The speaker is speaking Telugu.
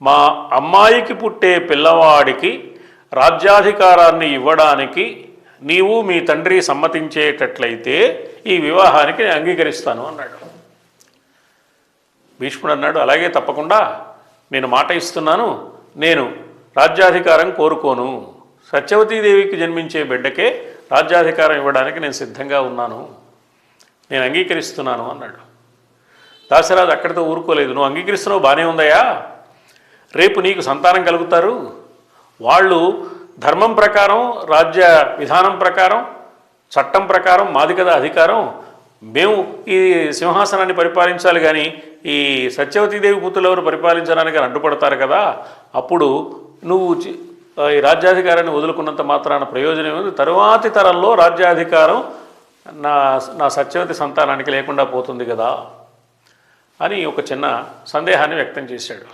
మా అమ్మాయికి పుట్టే పిల్లవాడికి రాజ్యాధికారాన్ని ఇవ్వడానికి నీవు మీ తండ్రి సమ్మతించేటట్లయితే ఈ వివాహానికి నేను అంగీకరిస్తాను అన్నాడు. భీష్ముడు అన్నాడు, అలాగే తప్పకుండా నేను మాట ఇస్తున్నాను, నేను రాజ్యాధికారం కోరుకోను, సత్యవతీదేవికి జన్మించే బిడ్డకే రాజ్యాధికారం ఇవ్వడానికి నేను సిద్ధంగా ఉన్నాను, నేను అంగీకరిస్తున్నాను అన్నాడు. దాశరాజు అక్కడితో ఊరుకోలేదు. నువ్వు అంగీకరిస్తున్నావు బాగానే ఉందయ్యా, రేపు నీకు సంతానం కలుగుతారు, వాళ్ళు ధర్మం ప్రకారం రాజ్య విధానం ప్రకారం చట్టం ప్రకారం మాది కదా అధికారం, మేము ఈ సింహాసనాన్ని పరిపాలించాలి కానీ ఈ సత్యవతీదేవి కూతురు ఎవరు పరిపాలించడానికి అడ్డుపడతారు కదా, అప్పుడు నువ్వు ఈ రాజ్యాధికారాన్ని వదులుకున్నంత మాత్రాన ప్రయోజనం ఉంది, తరువాతి తరంలో రాజ్యాధికారం నా సత్యవతి సంతానానికి లేకుండా పోతుంది కదా అని ఒక చిన్న సందేహాన్ని వ్యక్తం చేశాడు.